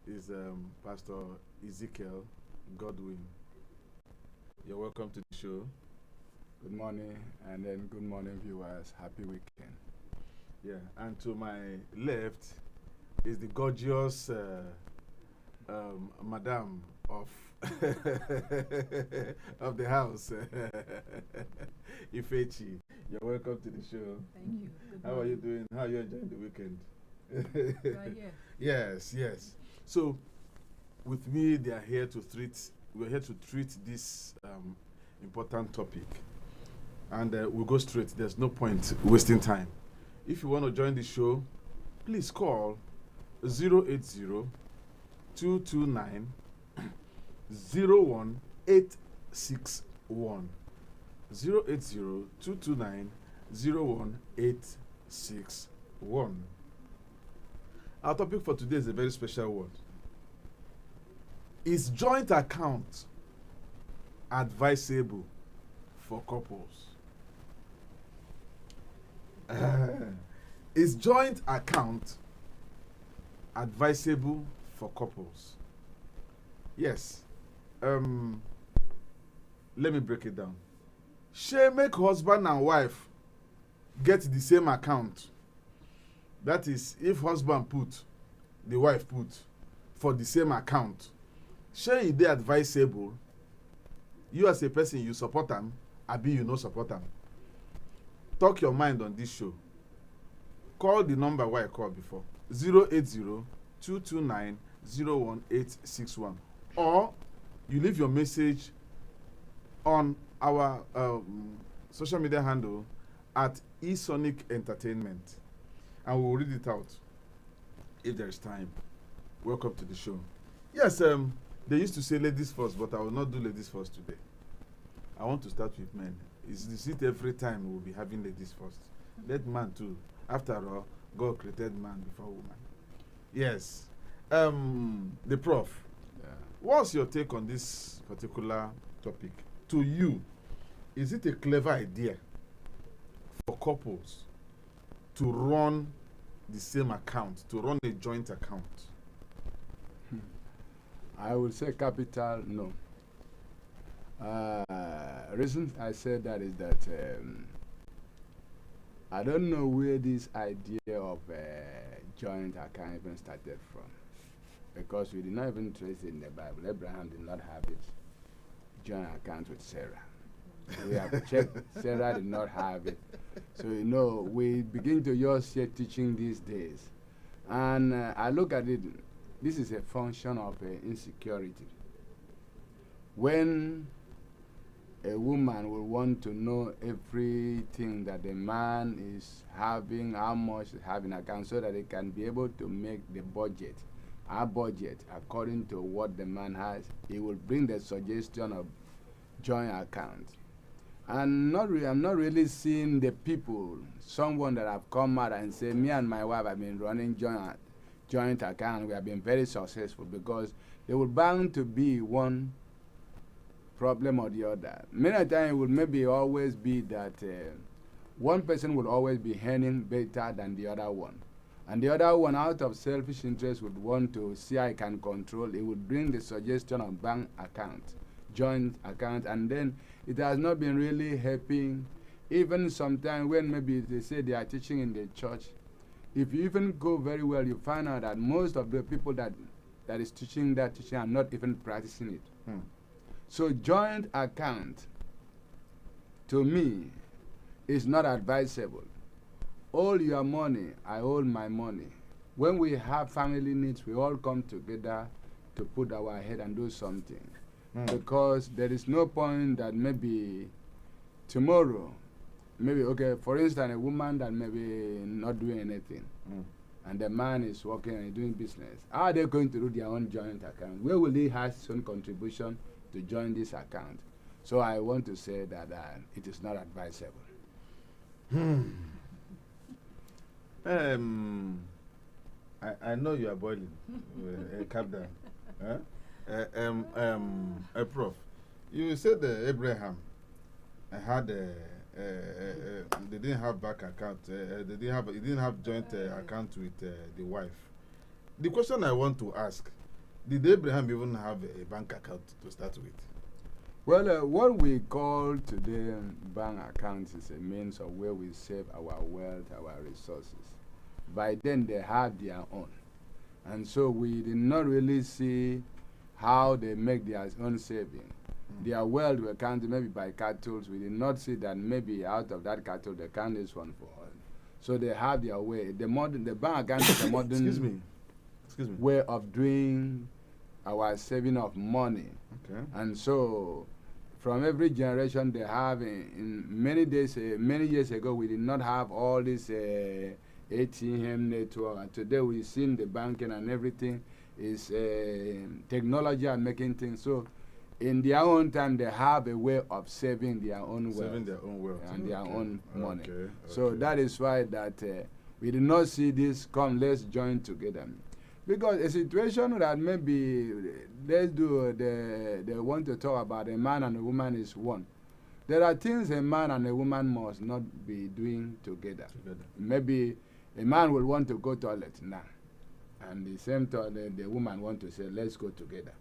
is Pastor Ezekiel Godwin. You're welcome to the show. Good morning, and then good morning, viewers. Happy weekend. Yeah, and to my left is the gorgeous Madam of of the house, Ifechi. You're welcome to the show. Thank you. How are you doing? How are you enjoying the weekend? Right here. Yes, yes. So, with me, they are here to treat. We're here to treat this important topic, and we'll go straight. There's no point wasting time. If you want to join the show, please call 080 229 01861. 080 229 01861. Our topic for today is a very special one. Is joint account advisable for couples? Is joint account advisable for couples? Yes. Let me break it down. Shey make husband and wife get the same account. That is, if husband put, the wife put for the same account. Shey e dey advisable? You as a person, you support am, abi you no support am? Talk your mind on this show. Call the number wey I call before, 080 229 01861, or you leave your message on our social media handle at eSonic Entertainment, and we will read it out if there is time. Welcome to the show. Yes, they used to say ladies first, but I will not do ladies first today. I want to start with men. Is it every time we will be having ladies first? Let man too. After all, God created man before woman. Yes. The prof. Yeah. What's your take on this particular topic? To you, is it a clever idea for couples to run the same account, to run a joint account? I would say capital no. Reason I said that is that I don't know where this idea of joint account even started from, because we did not even trace it in the Bible. Abraham did not have it joint account with Sarah. We have checked. Sarah did not have it. So, we begin to just hear teaching these days. And I look at it, this is a function of insecurity. When a woman will want to know everything that the man is having, how much is having account, so that they can be able to make the budget, our budget, according to what the man has, he will bring the suggestion of joint account. And I'm not really seeing the people, someone that have come out and say, me and my wife have been running joint account, we have been very successful, because there will bound to be one problem or the other. Many times it will maybe always be that one person will always be earning better than the other one. And the other one, out of selfish interest, would want to see how he can control. It would bring the suggestion of bank account, joint account, and then it has not been really helping. Even sometimes when maybe they say they are teaching in the church, if you even go very well, you find out that most of the people that is teaching that teaching are not even practicing it. So joint account, to me, is not advisable. All your money, I hold my money. When we have family needs, we all come together to put our head and do something. Because there is no point that maybe tomorrow, maybe, okay, for instance, a woman that maybe not doing anything, and the man is working and doing business. How are they going to do their own joint account? Where will he have his own contribution to join this account? So I want to say that it is not advisable. I know you are boiling. Calm down. Prof, you said Abraham had they didn't have bank account. He didn't have joint account with the wife. The question I want to ask, Did Abraham even have a bank account to start with? Well, what we call today bank accounts is a means of where we save our wealth, our resources. By then, they had their own. And so we did not really see how they make their own saving. Their wealth were counted maybe by cattle. We did not see that maybe out of that cattle, they count this one for oil. So they have their way. The bank account is a modern Excuse me. way of doing our saving of money. Okay. And so from every generation they have in many days, many years ago, we did not have all this ATM network. And today we've seen the banking and everything is technology and making things. So in their own time, they have a way of saving their own wealth. Saving their own wealth. And their own money. Okay. So that is why that we did not see this come, let's join together. Because a situation that maybe let's do they want to talk about a man and a woman is one. There are things a man and a woman must not be doing together. Maybe a man will want to go toilet now, and the same toilet the woman want to say let's go together.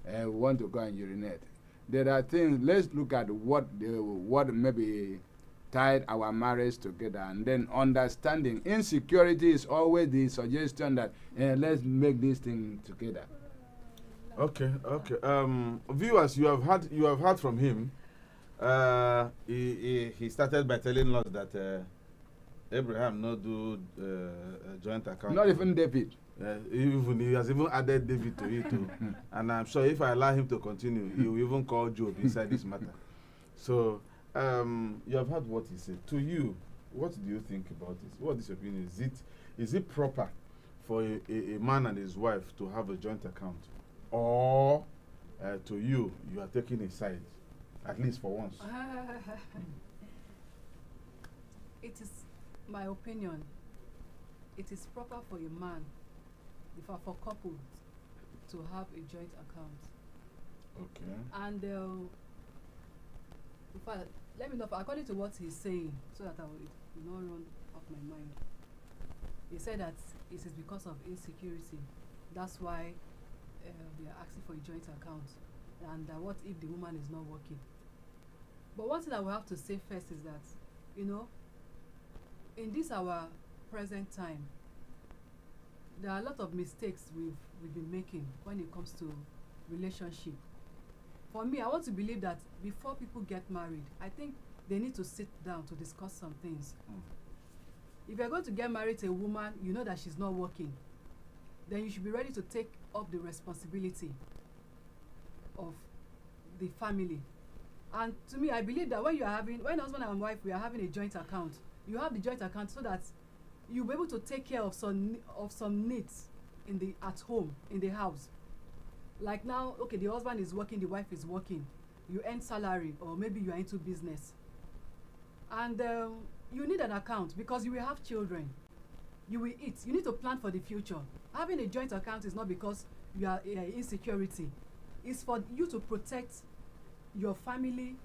We want to go and urinate. There are things. Let's look at what maybe tied our marriage together, and then understanding. Insecurity is always the suggestion that let's make this thing together. Okay. Viewers, you have heard from him. He started by telling us that Abraham no do a joint account. Not even David. He has even added David to it too. And I'm sure if I allow him to continue, he will even call Job inside this matter. So you have heard what he said. To you, what do you think about this? What is your opinion? Is it proper for a man and his wife to have a joint account? Or to you are taking a side, at least for once? It is my opinion. It is proper for a man, for couples, to have a joint account. Okay. And in fact, let me know according to what he's saying, so that I will not run off my mind. He said that it is because of insecurity. That's why we are asking for a joint account. And what if the woman is not working? But one thing that we have to say first is that, in this our present time, there are a lot of mistakes we've been making when it comes to relationship. For me, I want to believe that before people get married, I think they need to sit down to discuss some things. If you're going to get married to a woman, you know that she's not working, then you should be ready to take up the responsibility of the family. And to me, I believe that when husband and wife, we are having a joint account, you have the joint account so that you'll be able to take care of some needs at home, in the house. Like now, okay, the husband is working, the wife is working, you earn salary, or maybe you are into business, and you need an account because you will have children, you will eat, you need to plan for the future. Having a joint account is not because you are insecurity, it's for you to protect your family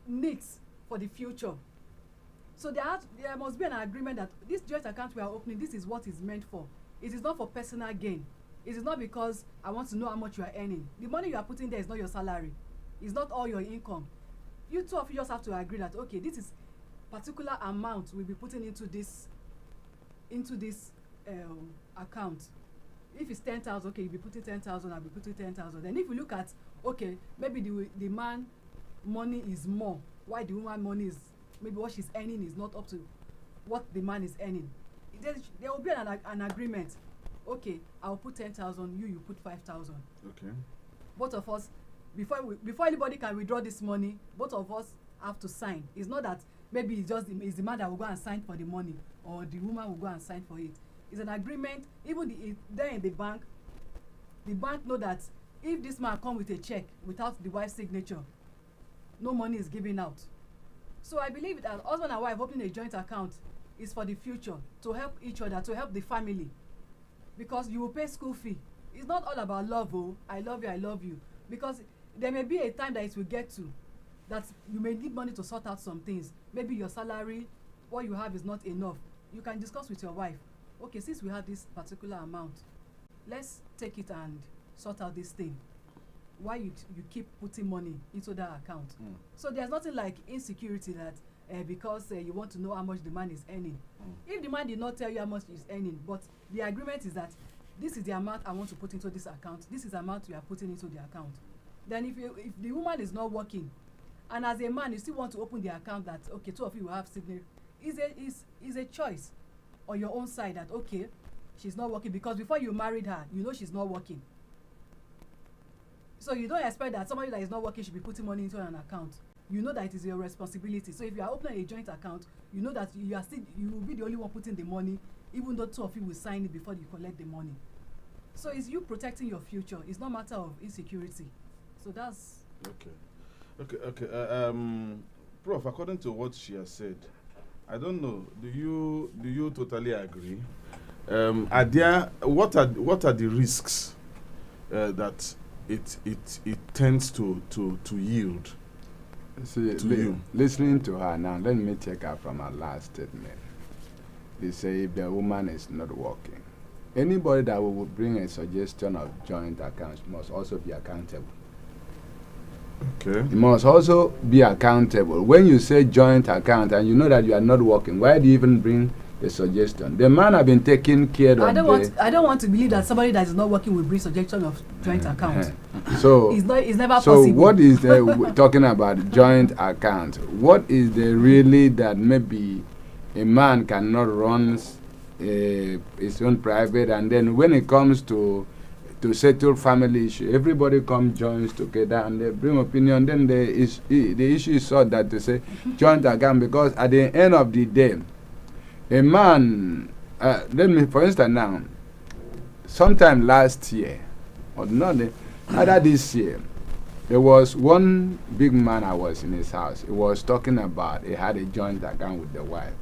needs for the future. So there must be an agreement that this joint account we are opening, this is what it's meant for. It is not for personal gain. It is not because I want to know how much you are earning. The money you are putting there is not your salary. It's not all your income. You two of you just have to agree that, okay, this is particular amount we'll be putting into this account. If it's 10,000, okay, you'll be putting 10,000, I'll be putting 10,000. Then if you look at, okay, maybe the man money is more, why the woman money is, maybe what she's earning is not up to what the man is earning, there will be an agreement. Okay, I'll put 10,000, you put 5,000. Okay. Both of us, before anybody can withdraw this money, both of us have to sign. It's not that maybe it's the man that will go and sign for the money, or the woman will go and sign for it. It's an agreement. Even there in the bank know that if this man come with a check without the wife's signature, no money is given out. So I believe that husband and wife opening a joint account is for the future, to help each other, to help the family, because you will pay school fee. It's not all about love. Oh, I love you, because there may be a time that it will get to that you may need money to sort out some things. Maybe your salary, what you have is not enough. You can discuss with your wife. Okay, since we have this particular amount, let's take it and sort out this thing. Why you keep putting money into that account? So there's nothing like insecurity that because you want to know how much the man is earning. If the man did not tell you how much he's earning, but the agreement is that this is the amount I want to put into this account, this is the amount we are putting into the account, then if the woman is not working, and as a man you still want to open the account, that okay, two of you will have signature, is a choice on your own side, that okay, she's not working, because before you married her, you know she's not working. So you don't expect that somebody that is not working should be putting money into an account. You know that it is your responsibility. So if you are opening a joint account, you know that you will be the only one putting the money, even though two of you will sign it before you collect the money. So it's you protecting your future. It's not a matter of insecurity. So that's okay. Prof, according to what she has said, I don't know. Do you totally agree? What are the risks that it tends to yield? See, you? Listening to her now, let me take her from her last statement. They say if the woman is not working, anybody that will bring a suggestion of joint accounts must also be accountable. Okay. You must also be accountable. When you say joint account and you know that you are not working, why do you even bring the suggestion? The man have been taking care of. I don't want to believe that somebody that is not working will bring suggestion of joint account. So it's never so possible. What is the talking about joint account? What is the really that maybe a man cannot run his own private, and then when it comes to settle family issue, everybody joins together and they bring opinion, then the issue is sought that to say joint account, because at the end of the day, a man, let me, for instance now, sometime last year, or not, either this year, there was one big man I was in his house. He was talking about he had a joint account with the wife.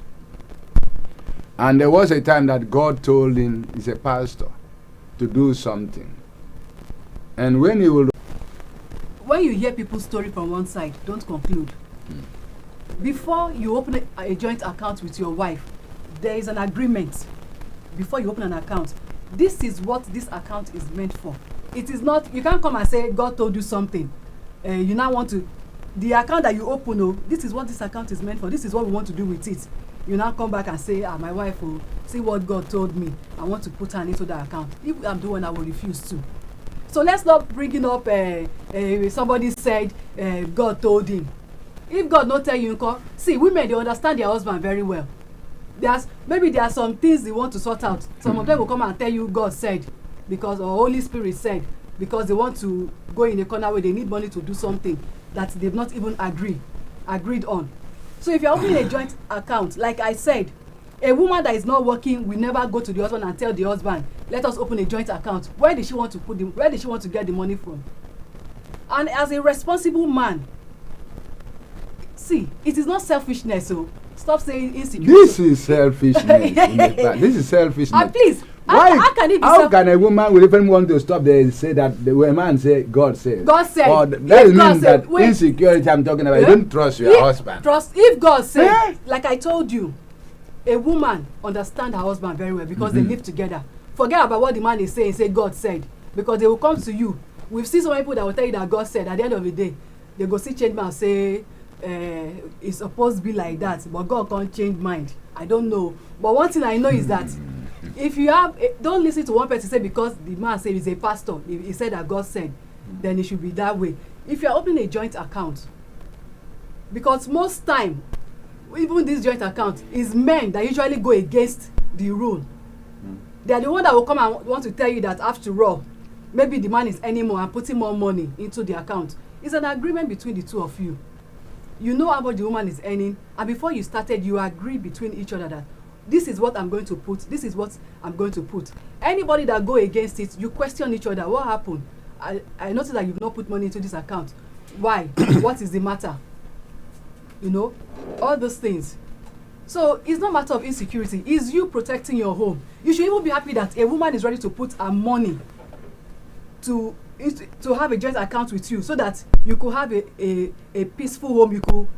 And there was a time that God told him, he's a pastor, to do something. And when you hear people's story from one side, don't conclude. Before you open a joint account with your wife, there is an agreement. Before you open an account, this is what this account is meant for. It is not, you can't come and say God told you something. You now want to, the account that you open, this is what this account is meant for, this is what we want to do with it. You now come back and say, my wife, see what God told me, I want to put her into that account. If I'm the one, I will refuse to. So let's not bring it up, somebody said God told him. If God not tell you, see, women, they understand their husband very well. Maybe there are some things they want to sort out. Some of them will come and tell you God said, because, or Holy Spirit said, because they want to go in a corner where they need money to do something that they've not even agreed on. So if you're opening a joint account, like I said, a woman that is not working will never go to the husband and tell the husband, let us open a joint account. Where did she want to get the money from? And as a responsible man, see, it is not selfishness, so stop saying insecurity. This is selfishness. This is selfishness. And please, why? How can it be How can a woman will even want to stop there and say that the man say God said? God said. Or that means that insecurity I'm talking about. You don't trust your husband. If God said, like I told you, a woman understand her husband very well because they live together. Forget about what the man is saying. Say God said, because they will come to you. We've seen some people that will tell you that God said. At the end of the day, they go see change man and say it's supposed to be like that, but God can't change mind. I don't know, but one thing I know is that if you have, don't listen to one person say because the man say he's a pastor, he said that God said, then it should be that way. If you are opening a joint account, because most time, even this joint account is men that usually go against the rule. They are the one that will come and want to tell you that after all, maybe the man is earning more and putting more money into the account. It's an agreement between the two of you. You know how much the woman is earning, and before you started, you agree between each other that this is what I'm going to put, this is what I'm going to put. Anybody that go against it, you question each other. What happened? I noticed that you've not put money into this account. Why? What is the matter? You know, all those things. So it's not a matter of insecurity. It's you protecting your home. You should even be happy that a woman is ready to put her money to have a joint account with you, so that you could have a peaceful home.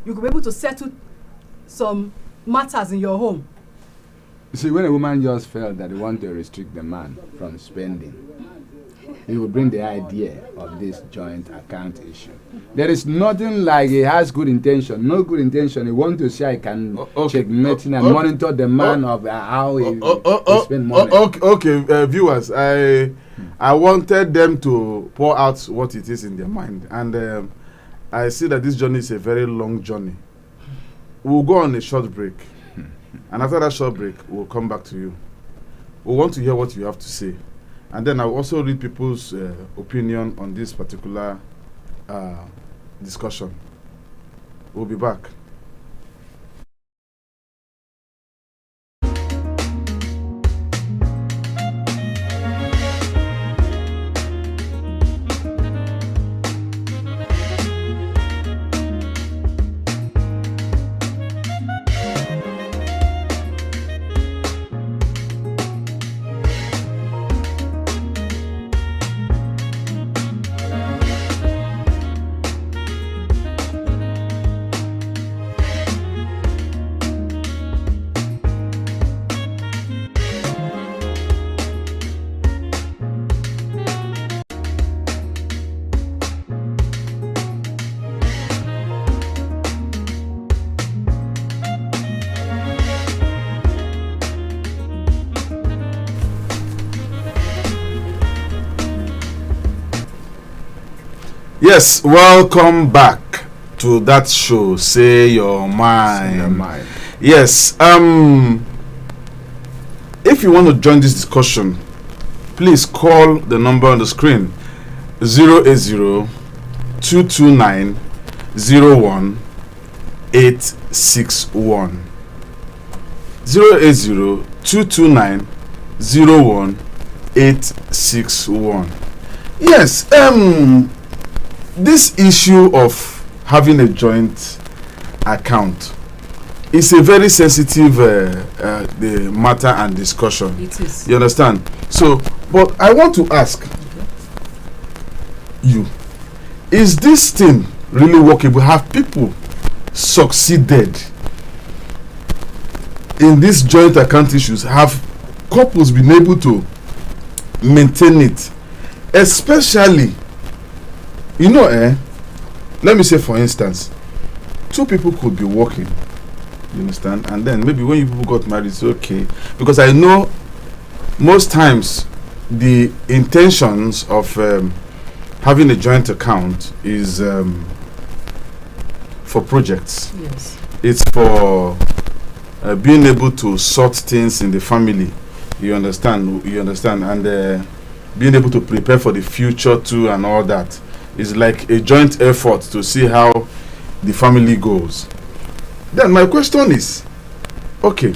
You could be able to settle some matters in your home. See, when a woman just felt that they want to restrict the man from spending, he will bring the idea of this joint account issue. There is nothing like he has good intention, no good intention. He wants to see I can checkmate and monitor the man of how he spend money. Okay, viewers, I wanted them to pour out what it is in their mind, and I see that this journey is a very long journey. We'll go on a short break, and after that short break, we'll come back to you. We want to hear what you have to say, and then I'll also read people's opinion on this particular discussion. We'll be back. Yes, welcome back to that show, Say Your Mind. Say Your Mind. Yes, if you want to join this discussion, please call the number on the screen, 080-229-01-861. 080-229-01-861. Yes, this issue of having a joint account is a very sensitive the matter and discussion. It is. You understand? So, but I want to ask you, is this thing really workable? Have people succeeded in these joint account issues? Have couples been able to maintain it? Especially, you know, let me say, for instance, two people could be working, you understand, and then maybe when you people got married, it's okay, because I know most times the intentions of having a joint account is for projects. Yes. It's for being able to sort things in the family, you understand, and being able to prepare for the future too, and all that. It's like a joint effort to see how the family goes. Then my question is, okay,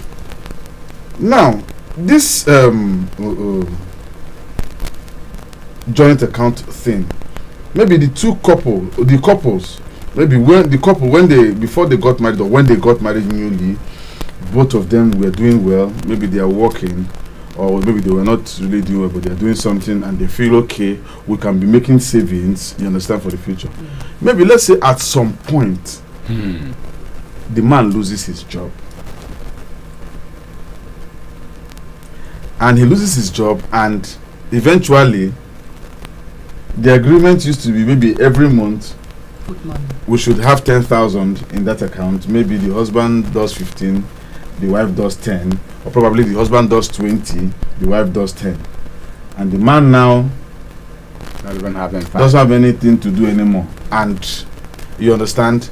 now this joint account thing, maybe the couples, maybe when they before they got married, or when they got married newly, both of them were doing well. Maybe they are working, or maybe they were not really doing well, but they are doing something, and they feel okay, we can be making savings, you understand, for the future. Maybe let's say at some point the man loses his job, and he loses his job, and eventually the agreement used to be maybe every month Put money. we should have 10,000 in that account. Maybe the husband does 15, the wife does 10, or probably the husband does 20, the wife does 10, and the man now Doesn't have anything to do anymore, and you understand,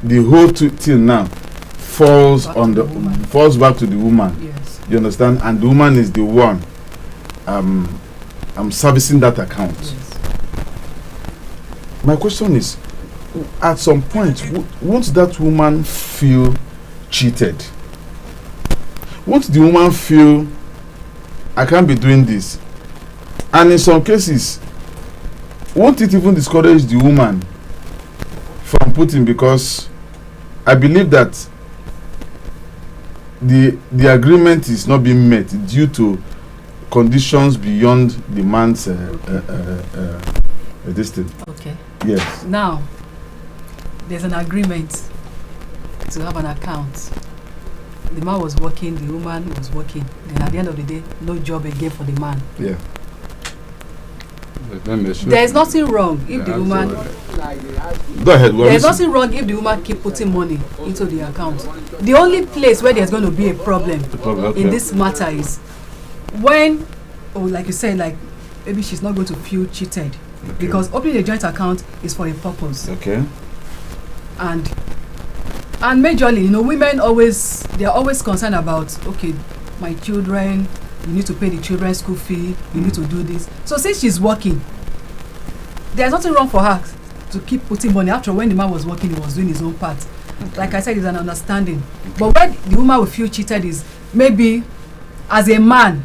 the whole thing now falls Back on to the the woman. falls back to the woman. Yes. You understand, and the woman is the one servicing that account. Yes. My question is, at some point, won't that woman feel cheated? Won't the woman feel, I can't be doing this? And in some cases, won't it even discourage the woman from putting, because I believe that the agreement is not being met due to conditions beyond the man's this thing. Okay. Yes. Now, there's an agreement to have an account. the man was working, the woman was working. Then at the end of the day, no job again for the man. Yeah. There is nothing wrong if the woman. Go ahead. There is nothing wrong if the woman keep putting money into the account. The only place where there's going to be a problem okay. in this matter is when, like you said, like maybe she's not going to feel cheated, because opening a joint account is for a purpose. Okay. And majorly, you know, women always, they are always concerned about, okay, my children, you need to pay the children's school fee, you need to do this. So since she's working, there's nothing wrong for her to keep putting money. After when the man was working, he was doing his own part. Like I said, it's an understanding. But where the woman will feel cheated is maybe as a man,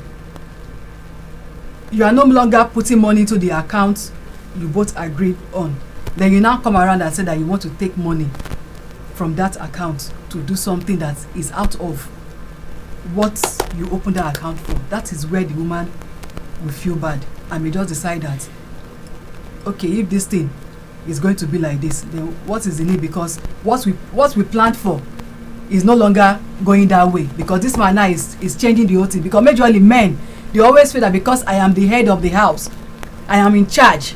you are no longer putting money into the account you both agreed on. Then you now come around and say that you want to take money from that account to do something that is out of what you opened that account for. That is where the woman will feel bad and may just decide that, okay, if this thing is going to be like this, then what is the need? Because what we planned for is no longer going that way, because this man now is changing the whole thing. Because majorly men, they always feel that because I am the head of the house, I am in charge.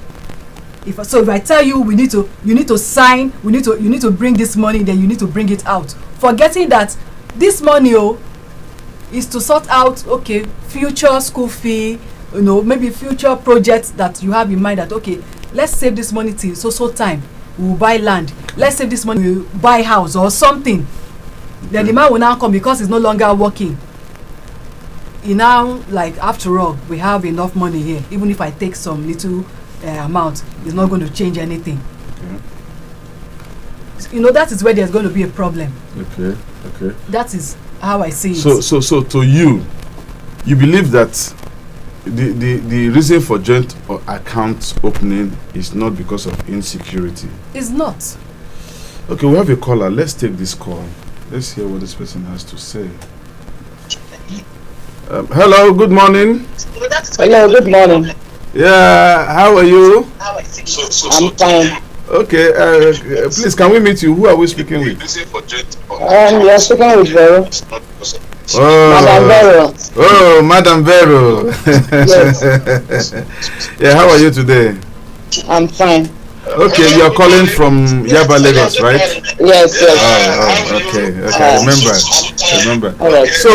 If I tell you you need to sign, you need to bring this money, then you need to bring it out, forgetting that this money is to sort out, okay, future school fee, you know, maybe future projects that you have in mind, that okay, let's save this money till so time, we will buy land, let's save this money, we will buy house or something. Then the man will now come because he's no longer working. He now, like, after all, we have enough money here, even if I take some little amount, it's not going to change anything. You know, that is where there's going to be a problem. Okay. That is how I see it. So to you believe that the reason for joint account opening is not because of insecurity? It's not. Okay, we have a caller. Let's take this call. Let's hear what this person has to say. Hello, good morning. Hello, good morning. Yeah, how are you? I'm fine. Okay, please, can we meet you? Who are we speaking with? You're speaking with Vero. Madam Vero. Oh, Madam Vero. Yes. Yeah, how are you today? I'm fine. Okay, you're calling from Yaba, Lagos, right? Yes. Oh, okay. I remember. All right. So,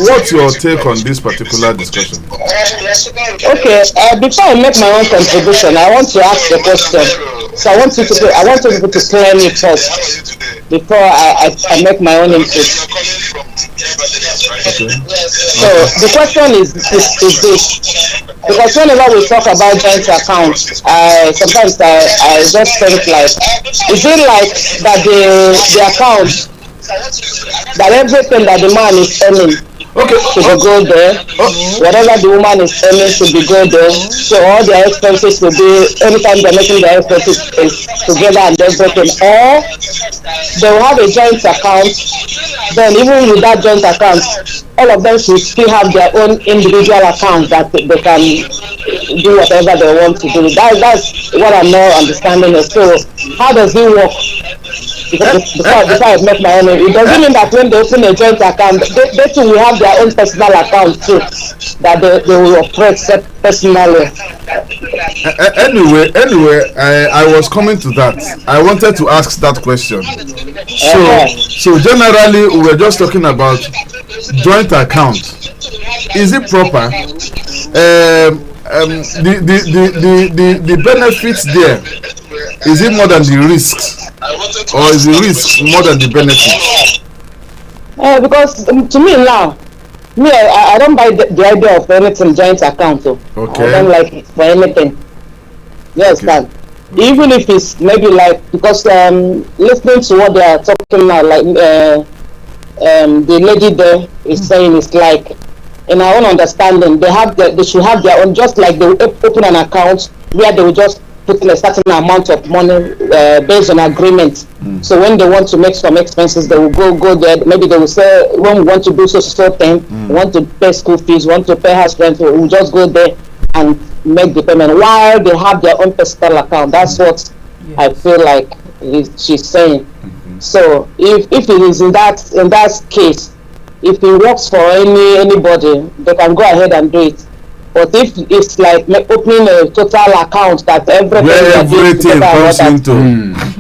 what's your take on this particular discussion? Okay, before I make my own contribution, I want to ask a question. So I want you to clear me first before I make my own input. Okay. So the question is this, because whenever we talk about joint accounts, sometimes I just think like, is it like that the account, that everything that the man is earning should go there, whatever the woman is earning should be go there, so all their expenses will be, anytime they're making their expenses is together and everything, or they will have a joint account, then even with that joint account, all of them should still have their own individual account that they can do whatever they want to do. That's what I'm not understanding. So how does it work? Because before I make my own, it doesn't mean that when they open a joint account, they too will have their own personal account too, that they will operate personally. Anyway, I was coming to that. I wanted to ask that question. So generally, we're just talking about joint account. Is it proper? The benefits there, is it more than the risks, or is the risks more than the benefits? Because to me now, I don't buy the idea of anything joint account. Okay. I don't like it for anything. You understand? Okay. Even if it's maybe like, because listening to what they are talking now, like the lady there is saying, it's like, in our own understanding, they should have their own, just like they will open an account where they will just put a certain amount of money based on agreement. So when they want to make some expenses, they will go there. Maybe they will say, when we want to do so thing, we want to pay school fees, want to pay house rent, we'll just go there and make the payment while they have their own personal account. That's what I feel like she's saying. So if it is in that case, if it works for anybody, they can go ahead and do it. But if it's like opening a total account that everything comes into,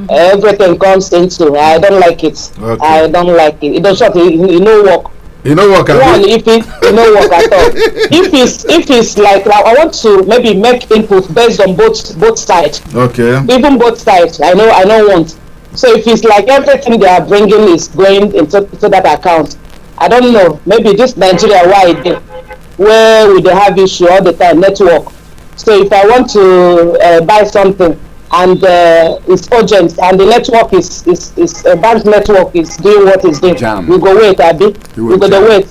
everything comes into, I don't like it. Okay. I don't like it. It don't short. It no work. You know what? If it no work at all. If it's like I want to maybe make input based on both sides. Okay. Even both sides. I know want. So if it's like everything they are bringing is going into that account, I don't know. Maybe this Nigeria wide, where we they have issue all the time, network. So if I want to buy something and it's urgent and the network is bank network is doing what it's doing, we go wait, Abby. We go to wait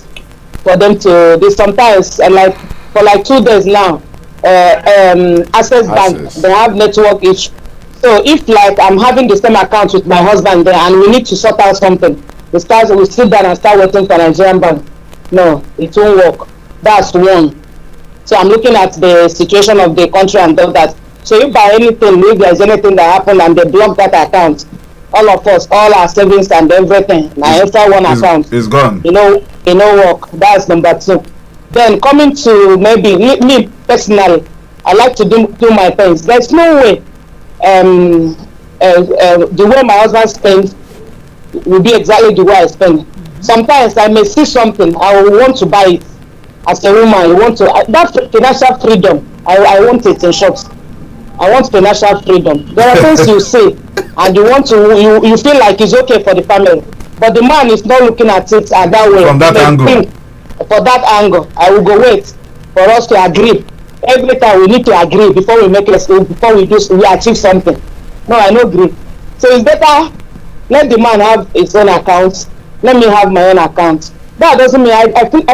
for them to. They sometimes like for like 2 days now. Access Bank, they have network issue. So if like I'm having the same account with my husband there and we need to sort out something, we sit down and start waiting for Nigerian bank. No, it won't work. That's one. So I'm looking at the situation of the country and all that. So if by anything, if there's anything that happened and they block that account, all of us, all our savings and everything, now enter one account. It's gone. You know work. That's number 2. Then coming to maybe me personally, I like to do my things. There's no way the way my husband spends will be exactly the way I spend. Sometimes I may see something, I will want to buy it. As a woman, you want to that financial freedom. I want it in short. I want financial freedom. There are things you see, and you want to you feel like it's okay for the family, but the man is not looking at it that way. From that angle. For that angle, I will go wait for us to agree. Every time we need to agree before we make we achieve something. No, I don't agree. So it's better let the man have his own account. Let me have my own account. That doesn't mean I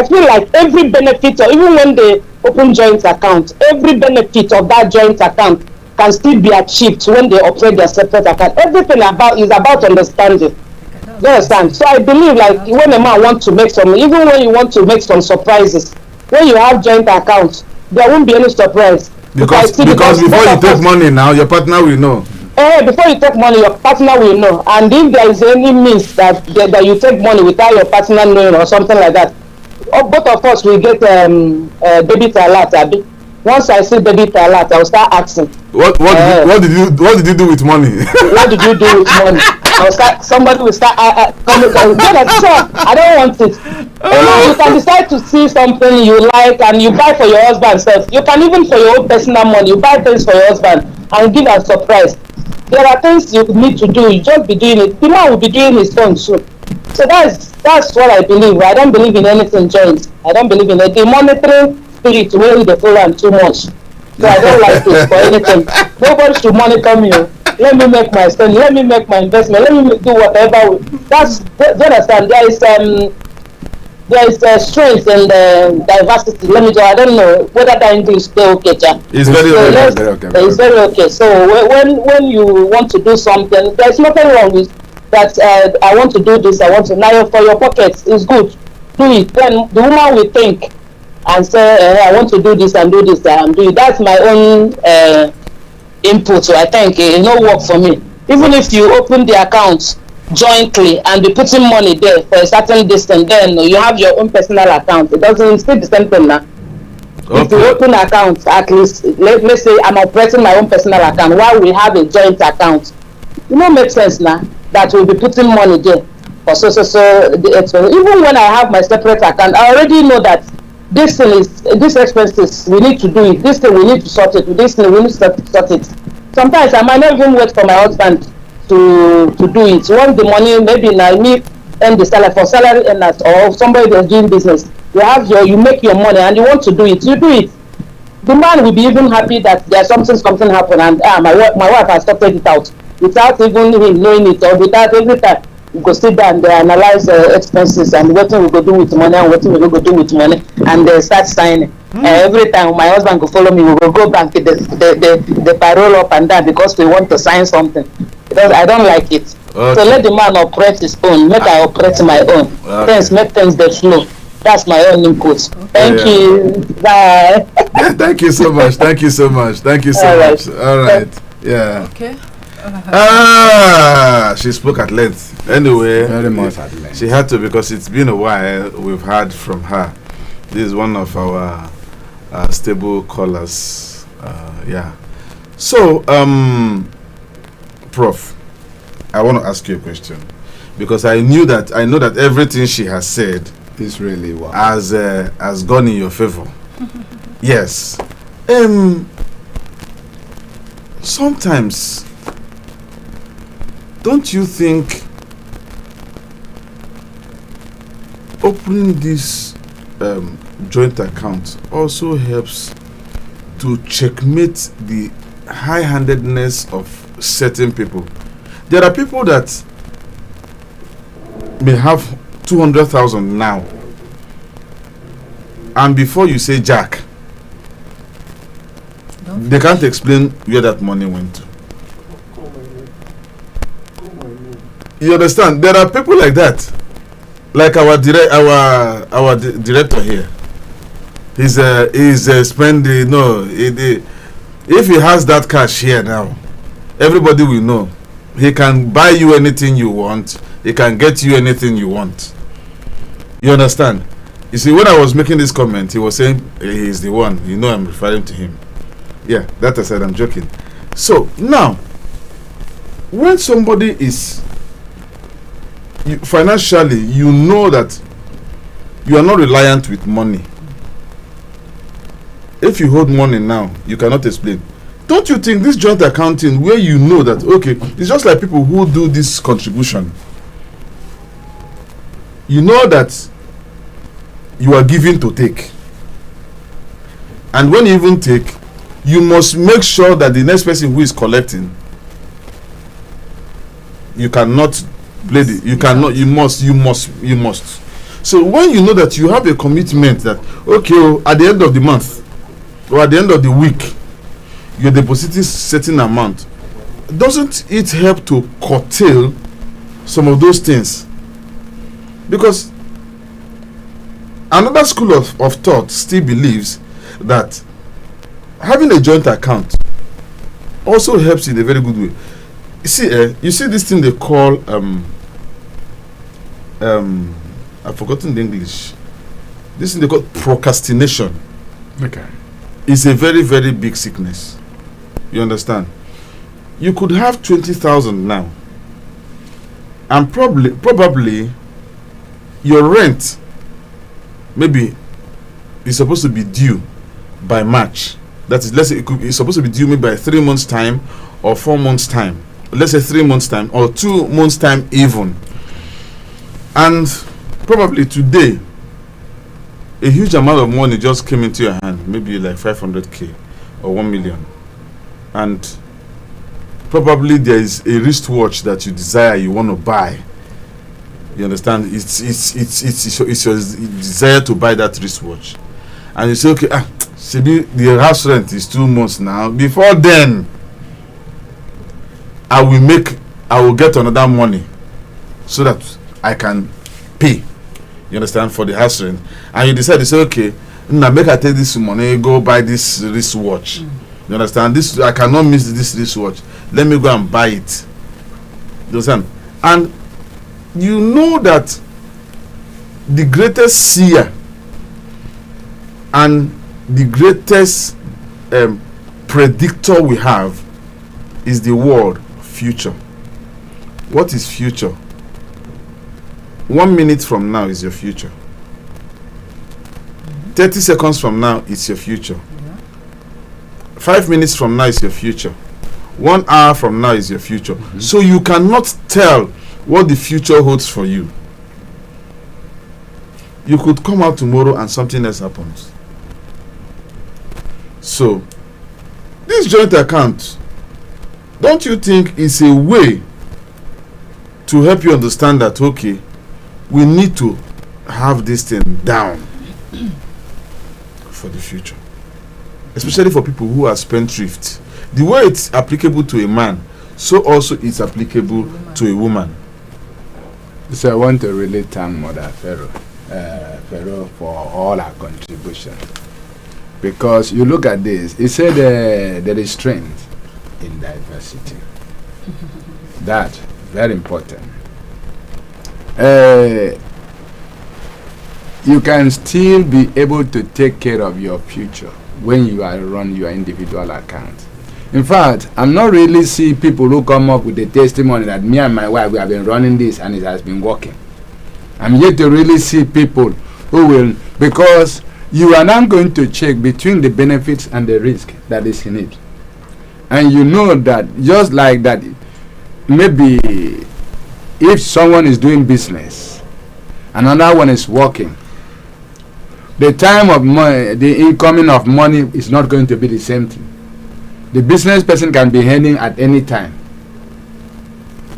feel like every benefit, or even when they open joint account, every benefit of that joint account can still be achieved when they operate their separate account. Everything is about understanding. You understand? So I believe like when a man wants to make some, even when you want to make some surprises, when you have joint accounts, there won't be any surprise. Because before you take money now, your partner will know. Before you take money, your partner will know. And if there is any means that you take money without your partner knowing or something like that, both of us will get debit alert. Once I see debit alert, I will start asking. What did you do with money? What did you do with money? Somebody will start coming. I don't want it. You can decide to see something you like and you buy for your husband self. You can even for your own personal money, you buy things for your husband and give a surprise. There are things you need to do. You just be doing it. The man will be doing his own soon. So that's what I believe. I don't believe in anything joint. I don't believe in it. The monitoring spirit when they follow too much. So I don't like it for anything. Nobody should monitor me. Let me make my spend. Let me make my investment. Let me do whatever. Do you understand? There is strength in the diversity. I don't know whether that English is still okay, Jack. It's very okay. It's very okay. So when you want to do something, there's nothing wrong with that. I want to do this. I want to. Now for your pockets, it's good. Do it. Then the woman will think and say, I want to do this and do this and do it. That's my own input. So I think it no work for me. Even if you open the account jointly and be putting money there for a certain distance, then you have your own personal account. It doesn't still the same thing now. Okay. If you open account, at least let's say I'm operating my own personal account while we have a joint account. It don't make sense now that we'll be putting money there for so the expense. Even when I have my separate account, I already know that this thing is this expenses we need to do it. This thing we need to sort it. This thing we need to sort it. Sometimes I might not even wait for my husband to do it. Once the money, maybe now me and the salary for salary earners or somebody that's doing business, you make your money and you want to do it, you do it. The man will be even happy that there's something happen and my wife has sorted it out without even him knowing it, or without every time we go sit down there, analyze expenses and what we go do with money and what we go do with money, and they start signing. Every time my husband go follow me, we will go back to the parole up and down because we want to sign something. Because I don't like it. Okay. So let the man operate his own. Make I operate my own. Okay. Make things that flow. That's my own input. Thank you. Bye. Thank you so much. Thank you so much. Thank you so much. All right. Yeah. Okay. She spoke at length. Anyway, Very much at length. she had to because it's been a while we've heard from her. This is one of our stable callers. Yeah. So, Prof, I want to ask you a question because I know that everything she has said It's really wow. has gone in your favor. Yes. Sometimes, don't you think opening this joint account also helps to checkmate the high-handedness of certain people? There are people that may have 200,000 now, and before you say Jack, they can't explain where that money went to. You understand? There are people like that, like our director here. He's spending if he has that cash here now, everybody will know. He can buy you anything you want. He can get you anything you want. You understand? You see, when I was making this comment, he was saying he's the one. You know, I'm referring to him. Yeah, that I said, I'm joking. So now, when somebody is financially, you know that you are not reliant with money. If you hold money now, you cannot explain. Don't you think this joint accounting, where you know that, okay, it's just like people who do this contribution. You know that you are giving to take. And when you even take, you must make sure that the next person who is collecting, you cannot blade it. You cannot, you must. So when you know that you have a commitment that, okay, at the end of the month or at the end of the week, you're depositing certain amount, doesn't it help to curtail some of those things? Because another school of thought still believes that having a joint account also helps in a very good way. You see this thing they call I've forgotten the English. This thing they call procrastination. Okay. It's a very, very big sickness. You understand? You could have 20,000 now, and probably your rent maybe is supposed to be due by March. That is, let's say it's supposed to be due maybe by 3 months time or 4 months time. Let's say 3 months time or 2 months time even. And probably today a huge amount of money just came into your hand, maybe like 500k or 1 million, and probably there is a wristwatch that you desire, you want to buy. You understand? It's your desire to buy that wristwatch, and you say, okay, the house rent is 2 months now. Before then, I will get another money so that I can pay. You understand, for the house rent, and you decide to say, okay, now make I take this money, go buy this wristwatch. You understand? This, I cannot miss this wristwatch. Let me go and buy it. You understand? And you know that the greatest seer and the greatest predictor we have is the word future. What is future? 1 minute from now is your future. 30 seconds from now is your future. 5 minutes from now is your future. 1 hour from now is your future. So you cannot tell what the future holds for you. You could come out tomorrow and something else happens. So this joint account, don't you think is a way to help you understand that, okay, we need to have this thing down for the future, especially for people who are spendthrift. The way it's applicable to a man, so also it's applicable to a woman. So I want to really thank Mother Pharaoh for all her contribution, because you look at this, it said there is strength in diversity. That very important. You can still be able to take care of your future when you are run your individual account. In fact, I'm not really see people who come up with the testimony that me and my wife, we have been running this and it has been working. I'm yet to really see people who will, because you are now going to check between the benefits and the risk that is in it. And you know that just like that, maybe if someone is doing business, another one is working, the time of money, the incoming of money is not going to be the same thing. The business person can be earning at any time.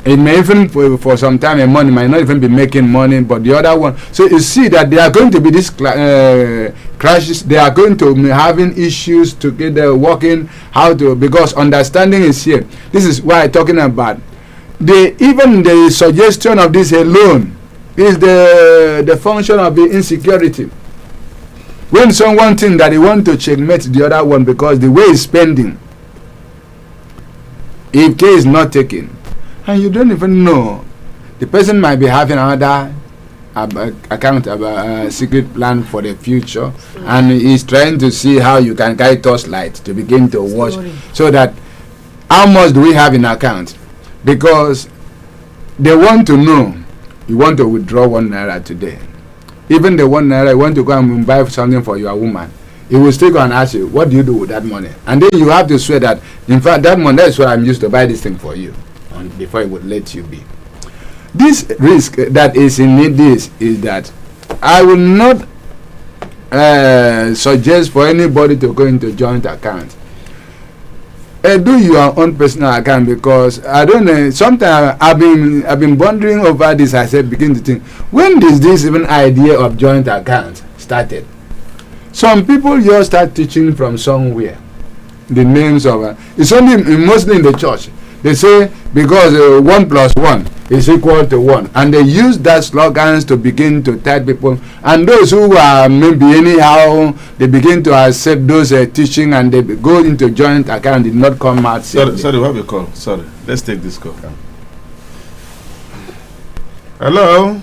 It may even for some time a money might not even be making money, but the other one. So you see that there are going to be these crashes. They are going to be having issues to get working how to, because understanding is here. This is why I'm talking about. Even the suggestion of this alone is the function of the insecurity. When someone thinks that he wants to checkmate the other one because the way he's spending, if care is not taken, and you don't even know, the person might be having another account about secret plan for the future, and he's trying to see how you can carry torchlight to begin to watch, so that how much do we have in account, because they want to know. You want to withdraw 1 naira today, even the 1 naira you want to go and buy something for your woman, he will still go and ask you, what do you do with that money? And then you have to swear that, in fact, that money, that's what I'm used to buy this thing for you, and before it would let you be. This risk that is in it is that I will not suggest for anybody to go into joint account. Do your own personal account, because I don't know, sometimes I've been wondering over this. I said, begin to think, when did this even idea of joint account started? Some people just start teaching from somewhere the names of it's only mostly in the church. They say because 1 + 1 is equal to 1, and they use that slogans to begin to tell people, and those who are maybe anyhow they begin to accept those teaching, and they go into joint account, did not come out. Sorry, we have a call. Sorry, let's take this call. Hello.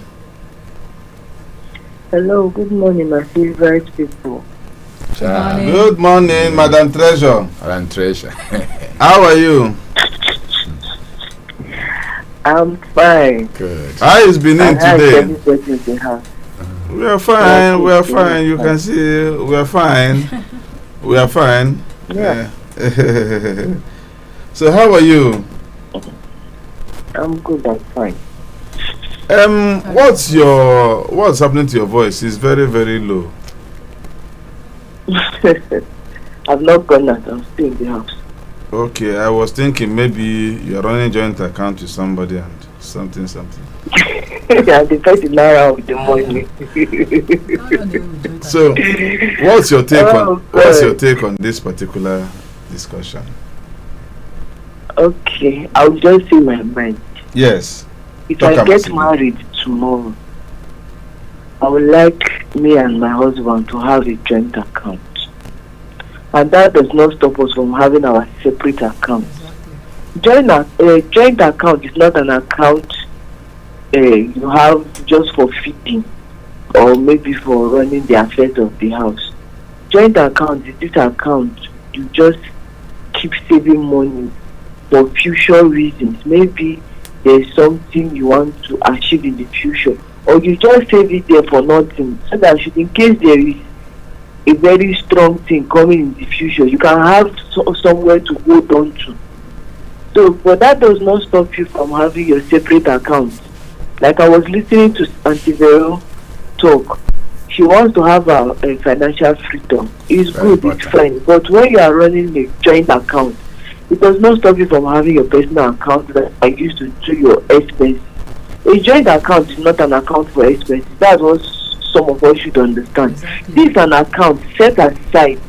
Hello, good morning, my favorite people. Good morning, Madam Treasure. Madam Treasure. How are you? I'm fine. Good. How is Benin today? Everybody in the house. We are fine. We are fine. You can see we are fine. We are fine. Yeah. So how are you? I'm good. I'm fine. What's happening to your voice? It's very, very low. I've not gone out. I'm still in the house. Okay, I was thinking maybe you're running joint account with somebody and something. Yeah, the person now with the money. So, what's your take on this particular discussion? Okay, I'll just say my mind. Yes. If I get married tomorrow, I would like me and my husband to have a joint account. And that does not stop us from having our separate accounts. Joint account is not an account you have just for feeding or maybe for running the affairs of the house. Joint account is this account you just keep saving money for future reasons. Maybe there's something you want to achieve in the future, or you just save it there for nothing, so that in case there is a very strong thing coming in the future, you can have somewhere to hold on to. So, but that does not stop you from having your separate accounts. Like I was listening to Auntie Vero talk, she wants to have a financial freedom. It's good, it's fine. But when you are running a joint account, it does not stop you from having your personal account that are used to do your expenses. A joint account is not an account for expenses. That's what some of us should understand. Exactly. This is an account set aside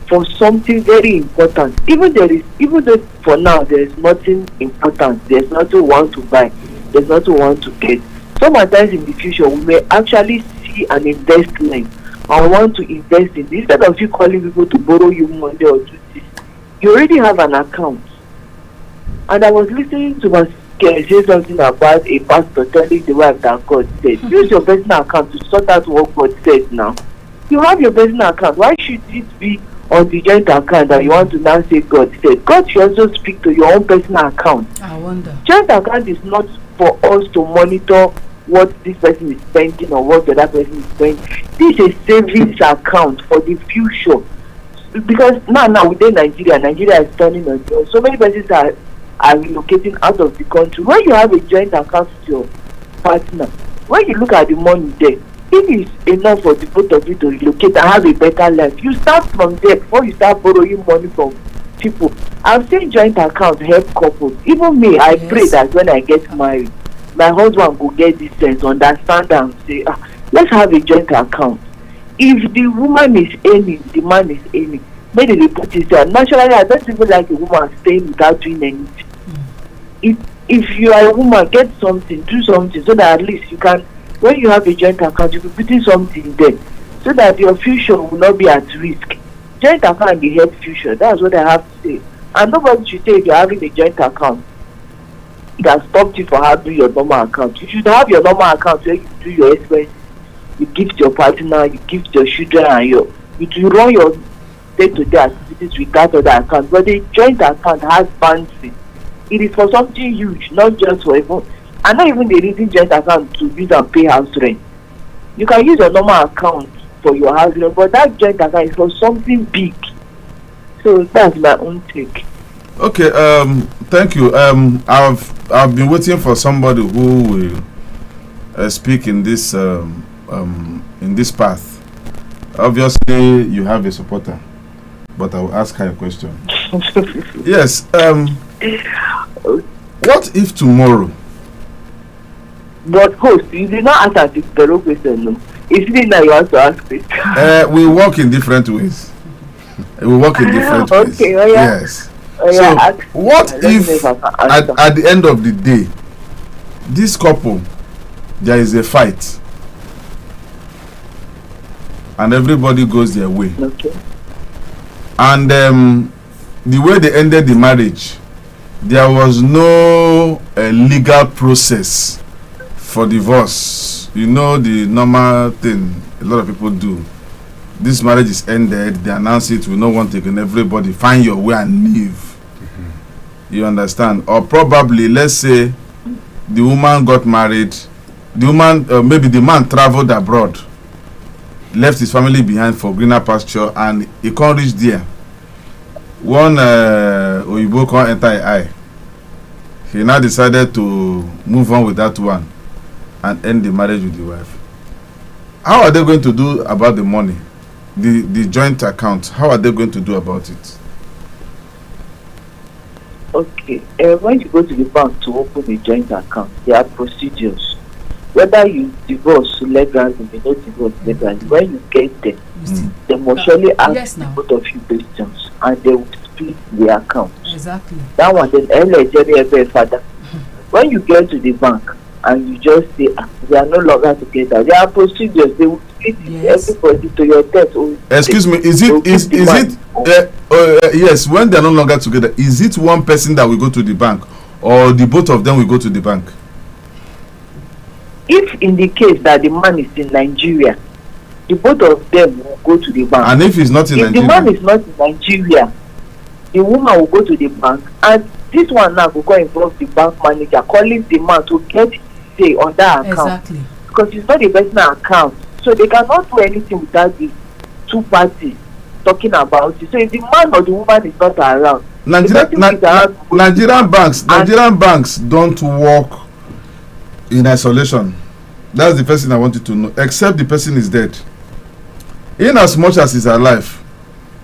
for something very important. Even though for now there is nothing important, there's nothing we want to buy, there's nothing we want to get. Sometimes in the future we may actually see an investment and want to invest in this. Instead of you calling people to borrow you money or do this, you already have an account. And I was listening to my say something about a pastor telling the wife that God said. Use your personal account to sort out what God said now. You have your personal account. Why should it be on the joint account that you want to now say God said? God should also speak to your own personal account. I wonder. Joint account is not for us to monitor what this person is spending or what the other person is spending. This is a savings account for the future. Because now within Nigeria is turning on you. So many persons are relocating out of the country. When you have a joint account with your partner, when you look at the money there, it is enough for the both of you to relocate and have a better life. You start from there before you start borrowing money from people. I've seen joint accounts help couples. Even me, I pray that when I get married, my husband will get this sense, understand and say, let's have a joint account. If the woman is earning, the man is earning, maybe they put it there. Naturally, I don't even like a woman staying without doing anything. If you are a woman, get something, do something, so that at least you can, when you have a joint account, you can put in something there, so that your future will not be at risk. Joint account will help future. That's what I have to say. And nobody should say if you're having a joint account, it has stopped you from having your normal account. You should have your normal account where you do your expenses, you gift your partner, you gift your children, and you run your day-to-day activities with that other account. But the joint account has boundaries. It is for something huge, not just for even, and not even the reason joint account to use and pay house rent. You can use your normal account for your house rent, but that joint account is for something big. So that's my own take. Okay, thank you. I've been waiting for somebody who will speak in this path. Obviously, you have a supporter, but I will ask her a question. Yes. What if tomorrow? But host, you did not answer the question. No, it's really now you want to ask it. We work in different ways. We work in different ways. Okay, oh yeah. Yes. Oh yeah, So, what if at the end of the day, this couple, there is a fight, and everybody goes their way? Okay. And the way they ended the marriage, there was no legal process for divorce. You know, the normal thing a lot of people do. This marriage is ended, they announce it, we no want again, everybody find your way and leave. You understand? Or probably, let's say the woman got married, the woman, maybe the man traveled abroad, left his family behind for greener pasture, and he can't reach there. One Oyibo can't enter his eye. He now decided to move on with that one and end the marriage with the wife. How are they going to do about the money? The joint account, how are they going to do about it? Okay, when you go to the bank to open a joint account, there are procedures. Whether you divorce legally, you not divorce legally, when you get there, they must surely ask the both of you questions, and they will split the account. Exactly. That one, then father. When you get to the bank and you just say, we are no longer together, there are procedures. They will split everybody to your debt. Excuse me, is it yes, when they are no longer together, is it one person that will go to the bank, or the both of them will go to the bank? If in the case that the man is in Nigeria, the both of them will go to the bank. And if he's not in Nigeria? If the man is not in Nigeria, the woman will go to the bank, and this one now will go involve the bank manager calling the man to get say on that account. Exactly. Because it's not a personal account, so they cannot do anything without the two parties talking about it. So if the man or the woman is not around, Nigerian banks don't work in isolation. That's the first thing I want you to know. Except the person is dead. In as much as he's alive,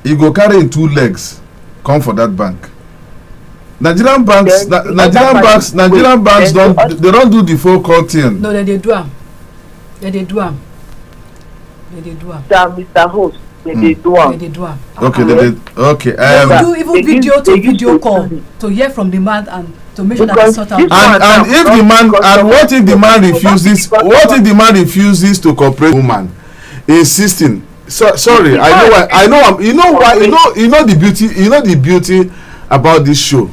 he go carry in 2 legs, come for that bank. Nigerian banks don't do the full call thing. No, they do am. They do am. Mr. Host, they do am. Okay, okay. They do even video call to hear from the man and to make sure that they sort out. And if the man, and what if the man refuses? What if the man refuses to cooperate? Woman insisting. So, sorry, I know why. You know why. You know the beauty. You know the beauty about this show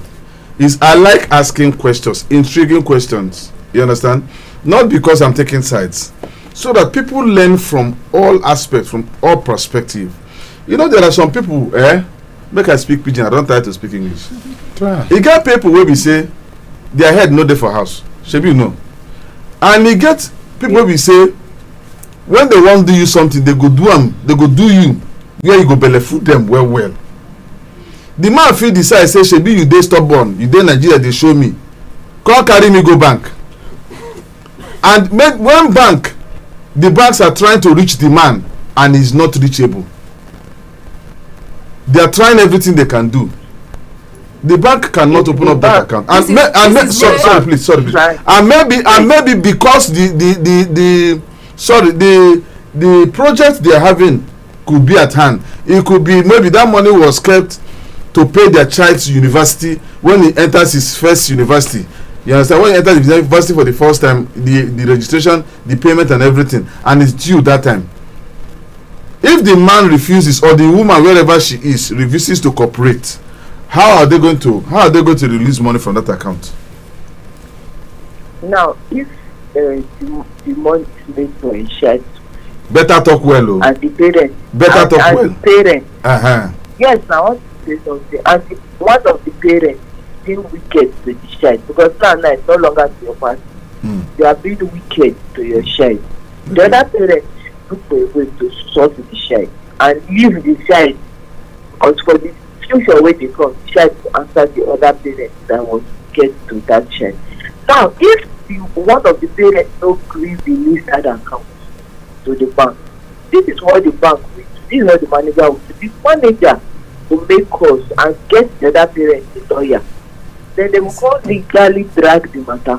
is I like asking questions, intriguing questions. You understand? Not because I'm taking sides, so that people learn from all aspects, from all perspective. You know, there are some people, make I speak pidgin, I don't try to speak English. You get people where we say their head no dey for house, shebi you know, and you get people where we say when they wan do you something, they go do am, they go do you where you go belleful them well well. The man fit decide say shebi you dey stubborn, you dey Nigeria dey show me, come carry me go bank, and when bank, the banks are trying to reach the man and he's not reachable. They are trying everything they can do. The bank cannot open up that account. Sorry please. And maybe because the project they are having could be at hand. It could be maybe that money was kept to pay their child's university when he enters his first university. You understand? When he enters the university for the first time, the registration, the payment and everything, and it's due that time. If the man refuses, or the woman, wherever she is, refuses to cooperate, how are they going to release money from that account? Now, if the money is made for a child, better talk well, oh. And the parent, better talk well. The parent, uh-huh. Yes, I want to say something. And one of the parents being wicked to the child, because now it's no longer to your party. You are being wicked to your child. The other parent look for a way to sort with the child and leave the child, because for the future when they come, the child to answer the other parent that was get to that child. Now, if one of the parents no agree release that account to the bank, this is what the bank will do. This is what the manager will do. The manager will make calls and get the other parent the lawyer. Then they will call legally drag the matter.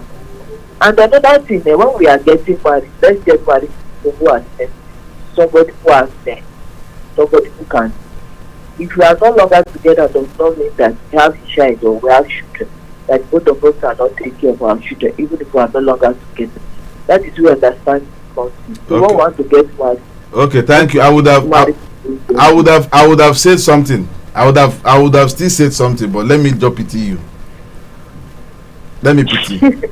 And another thing, when we are getting married, let's get married to who has sense. Somebody who has sense. Somebody who can. If we are no longer together, does not mean that we have a child or we have children. That both of us cannot take care of our children, even if we are no longer together. That is where understanding comes in. We don't want to get married. Okay, thank you. I would have said something. I would have still said something, but let me just pity you. Let me pity. I would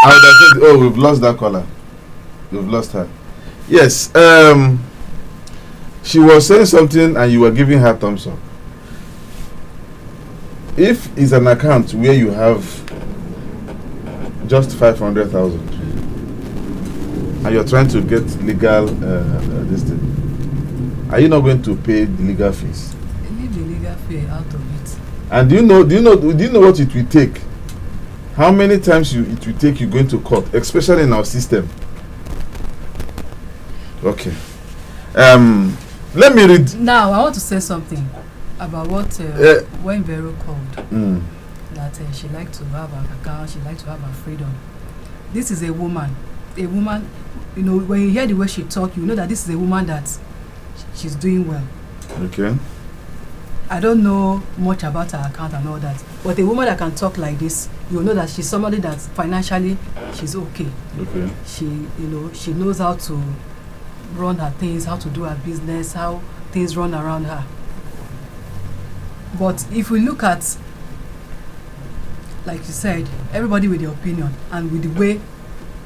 have said, oh, we've lost that caller. We've lost her. Yes. She was saying something and you were giving her thumbs up. If it's an account where you have just 500,000 and you're trying to get legal this thing, are you not going to pay the legal fees? Leave the legal fee out of it. And do you know what it will take? How many times it will take you going to court, especially in our system? Okay. Let me read. Now I want to say something about what when Vero called, that she liked to have her account, she liked to have her freedom. This is a woman. A woman, you know, when you hear the way she talk, you know that this is a woman that she's doing well. Okay. I don't know much about her account and all that, but a woman that can talk like this, you know that she's somebody that financially she's okay. Okay. She knows how to run her things, how to do her business, how things run around her. But if we look at, like you said, everybody with their opinion and with the way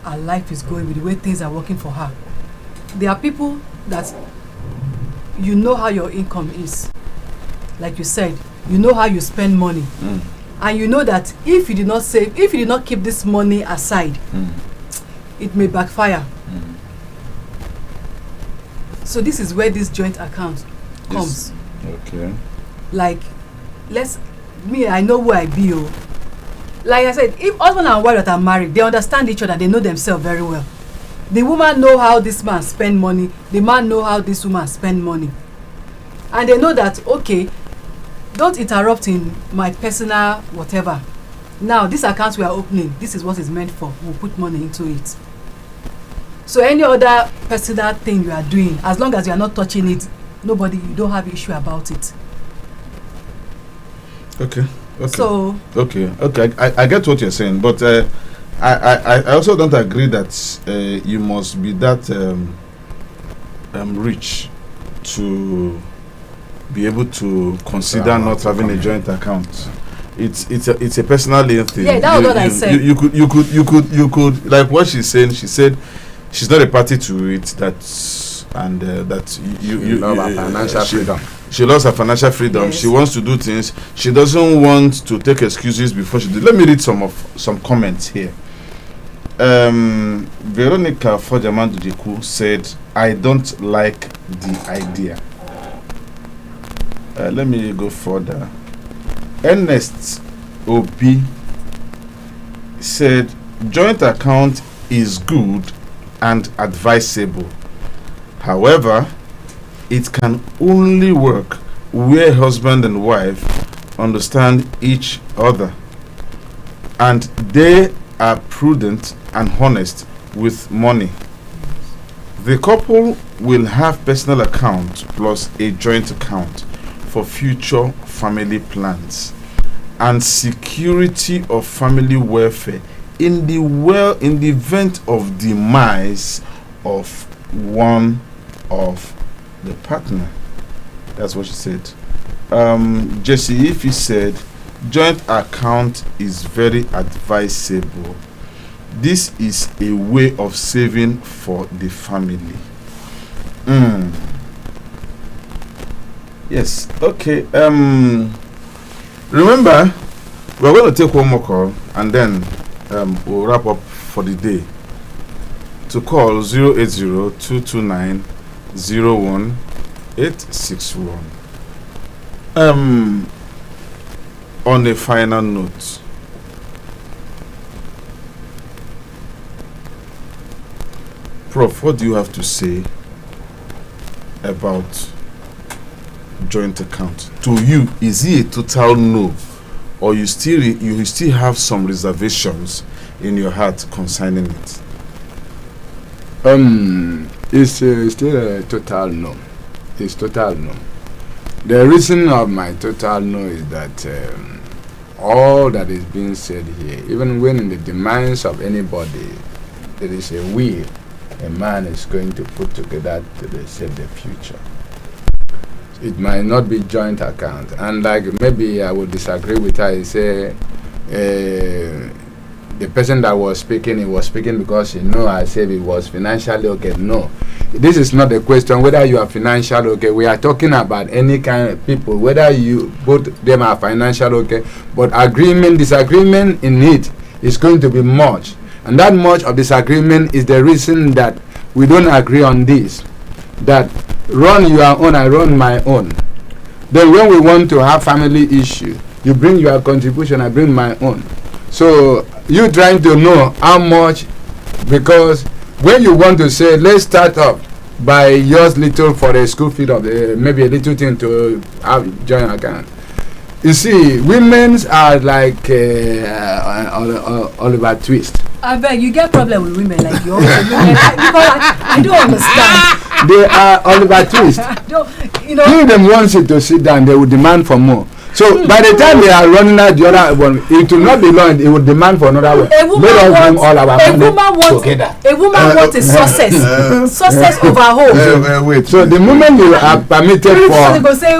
her life is going, with the way things are working for her, there are people that you know how your income is. Like you said, you know how you spend money. And you know that if you did not save, if you did not keep this money aside, it may backfire. So this is where this joint account comes. Okay. Like, I know who I be. Like I said, if husband and wife that are married, they understand each other, they know themselves very well. The woman know how this man spend money, the man know how this woman spend money. And they know that, okay, don't interrupt in my personal whatever. Now, this account we are opening, this is what it's meant for. We'll put money into it. So any other personal thing you are doing, as long as you are not touching it, you don't have issue about it. Okay. So okay. I get what you're saying, but I also don't agree that you must be that rich to be able to consider not having a joint account. It's a personal thing. Yeah, that was what I said. You could like what she's saying. She said she's not a party to it. That you love her financial freedom. She loves her financial freedom. Yes. She wants to do things. She doesn't want to take excuses before she do. Let me read some comments here. Veronica Fojamandujiku said, "I don't like the idea." Let me go further. Ernest Obi said, "Joint account is good and advisable. However, it can only work where husband and wife understand each other and they are prudent and honest with money. The couple will have personal account plus a joint account for future family plans and security of family welfare in the event of demise of one of the partner." That's what she said. Jesse Ify said, "Joint account is very advisable. This is a way of saving for the family." Yes. Okay. Remember, we're going to take one more call and then we'll wrap up for the day. To call 080-229-01861. On a final note, Prof, what do you have to say about joint account? To you, is it a total no, or you still have some reservations in your heart concerning it? It's still a total no. It's total no. The reason of my total no is that all that is being said here, even when in the demands of anybody, there is a will a man is going to put together to save the future. It might not be joint account, and like maybe I would disagree with her. I say the person that was speaking, he was speaking because I said it was financially okay. No, this is not the question whether you are financially okay. We are talking about any kind of people, whether you both them are financially okay, but disagreement in it is going to be much. And that much of disagreement is the reason that we don't agree on this. That run your own, I run my own. Then when we want to have family issue, you bring your contribution, I bring my own. So you trying to know how much, because when you want to say, let's start up by yours little for a school fee of maybe a little thing to have joint account. You see, women's are like Oliver Twist. I beg, you get problem with women like you. I don't understand. They are Oliver Twist. Give them one seat to sit down, they will demand for more. So by the time they are running out the other one, it will not be long. It will demand for another one. A woman wants a success, success of her home. Wait. So the moment you are permitted for, go say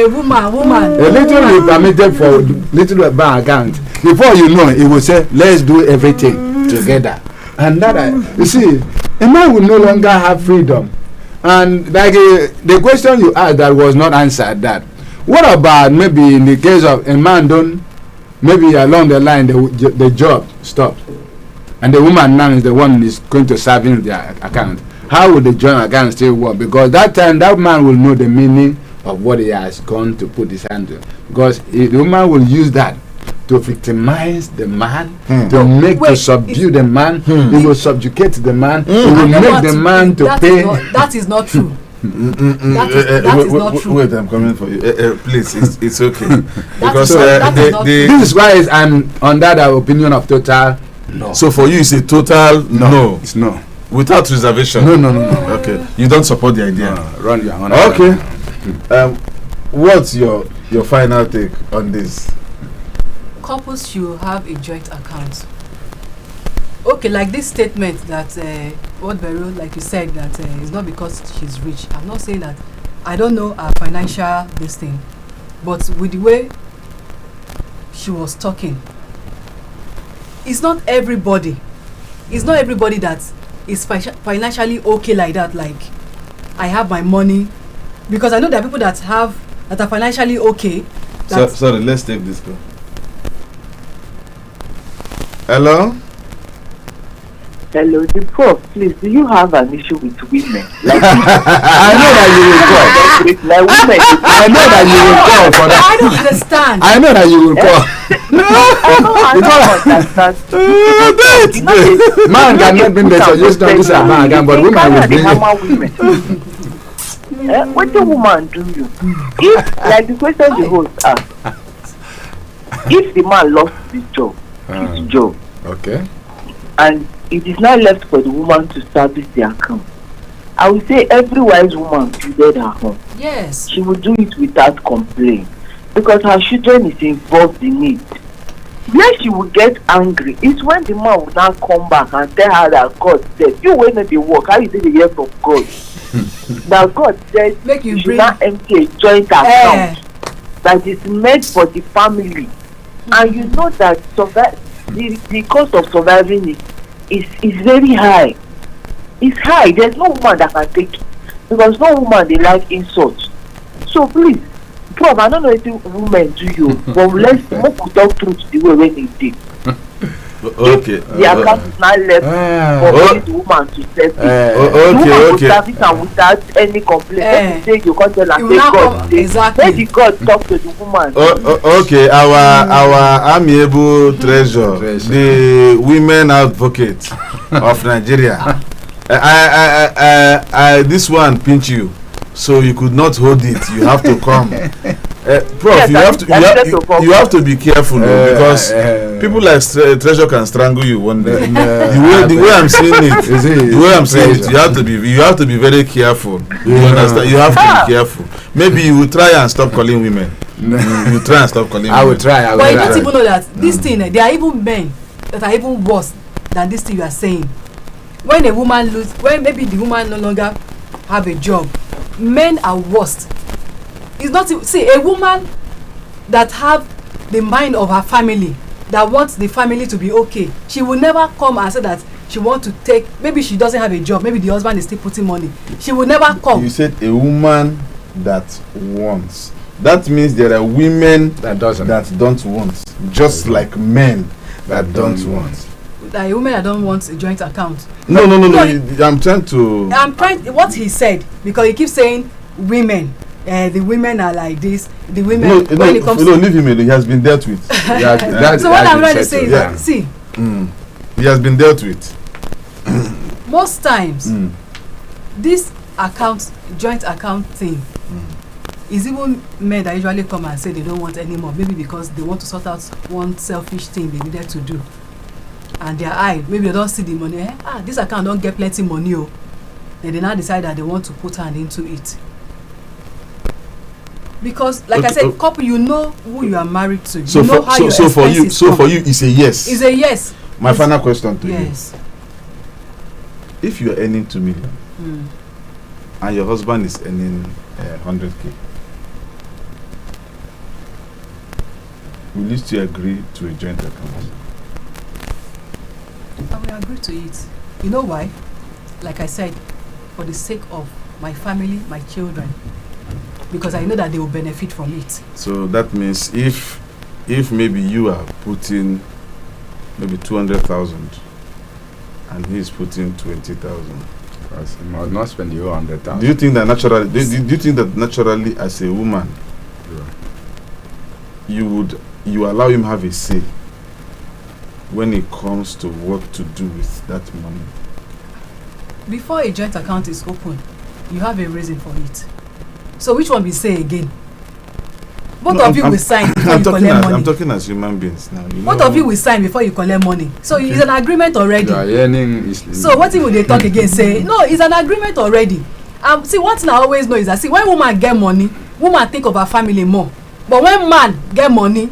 woman. A little you permitted for little bank account. Before you know, it will say, let's do everything together. And that you see, a man will no longer have freedom. And like the question you asked that was not answered. That. What about maybe in the case of a man maybe along the line the job stopped and the woman now is the one is going to serve in their account? How will the joint account still work? Because that time that man will know the meaning of what he has gone to put his hand to. Because the woman will use that to victimize the man, to subdue the man, he will subjugate the man, he will make the man to pay. That is not true. That is not true. Wait, I'm coming for you. Please, it's okay. Because this is why I'm on that opinion of total no. So for you, it's a total no. It's no. Without reservation. No. Okay, you don't support the idea. Run your own. Okay. What's your final take on this? Couples should have a joint account. Okay, like this statement that what Vero, like you said, that it's not because she's rich. I'm not saying that I don't know her financial this thing, but with the way she was talking, it's not everybody that is financially okay like that. Like, I have my money, because I know there are people that are financially okay. Sorry, let's take this call. Hello? Hello, the prof, please, do you have an issue with women? Like, I know that you will call. like women. I know that you will call for that. I don't understand. I know that you will call. I don't understand. Man cannot bring the suggestion this and man can, but woman will bring it. What the woman do you? If, like the question the host asked, if the man lost his job, Okay. and it is now left for the woman to service the account, I would say every wise woman builded her home. Yes. She would do it without complaint, because her children is involved in it. Where she would get angry is when the man would now come back and tell her that God said, you when they work, how you say they hear from God? That God said you should not empty a joint account that is meant for the family. And you know that the cost of surviving is very high. It's high. There's no woman that can take it, because no woman they like insults. So please, Prof, I don't know if women do you, but let's talk truth the way when they did. Okay. The account is not left for the woman to set it. The woman will service and without any complaint. Say you can't tell her, say God. Exactly. Let the God talk to the woman. Okay, our amiable treasure, the women advocate of Nigeria. This one pinch you, so you could not hold it. You have to come. Prof, yes, you have to be careful because people like treasure can strangle you one day. The way I'm saying it, you have to be very careful. You understand? You have to be careful. Maybe you will try and stop calling women. You try and stop calling women. I will try. But you don't even know that this thing, there are even men that are even worse than this thing you are saying. When a woman when maybe the woman no longer have a job, men are worst. It's not, see, a woman that have the mind of her family, that wants the family to be okay, she will never come and say that she want to take, maybe she doesn't have a job, maybe the husband is still putting money, she will never come. You said a woman that wants. That means there are women that don't want, just like men that don't want. Like a woman that don't want a joint account. No. I'm trying to. What he said, because he keeps saying women. The women are like this. The women. When it comes to leave him alone. He has been dealt with. So what I'm trying to say is that, see, he has been dealt with. Most times, this joint account thing, is even men that usually come and say they don't want anymore. Maybe because they want to sort out one selfish thing they needed to do, and their eye, maybe they don't see the money. This account don't get plenty money. Then they now decide that they want to put hand into it. Because, like I said, couple, you know who you are married to. So you know how for you, it's a yes. It's a yes. My final question to you: yes. If you are earning 2 million and your husband is earning 100K, will you still agree to a joint account? I will agree to it. You know why? Like I said, for the sake of my family, my children. Because I know that they will benefit from it. So that means if maybe you are putting maybe 200,000 and he is putting 20,000, he must not spend the whole 100,000. Do you think that naturally? Do you think that naturally, as a woman, you allow him have a say when it comes to what to do with that money? Before a joint account is open, you have a reason for it. So which one we say again? Both of you will sign before you collect money. I'm talking as human beings now. Both of you will sign before you collect money. So it's an agreement already. So what will they talk again? Say no, it's an agreement already. See, one thing I always know is that, see, when woman get money, woman think of her family more. But when man get money,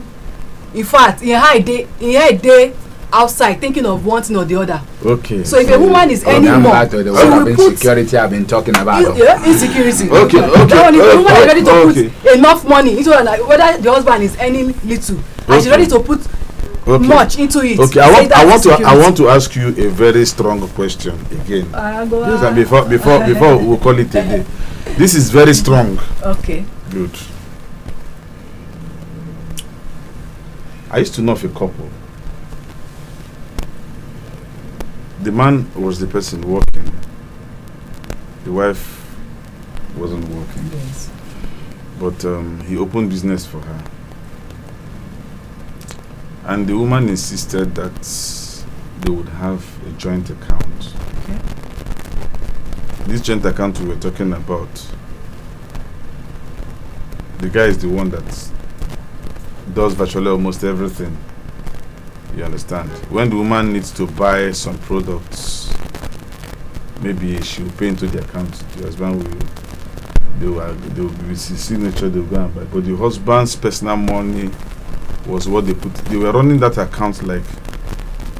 in fact, in her day, outside thinking of one thing or the other. Okay. So if a woman is earning more, back to the she one of will put insecurity I've been talking about. Insecurity. Okay, That one, if the woman is ready to okay. put enough money into it, like whether the husband is earning little, and she's ready to put much into it. Okay, I want to ask you a very strong question again. Yes, and before we call it a day. This is very strong. Okay. Good. I used to know of a couple. The man was the person working. The wife wasn't working. Yes. But he opened business for her. And the woman insisted that they would have a joint account. Okay. This joint account we were talking about, the guy is the one that does virtually almost everything. You understand? When the woman needs to buy some products, maybe she will pay into the account. The husband they will be with his signature, they will go and buy. But the husband's personal money was what they put. They were running that account like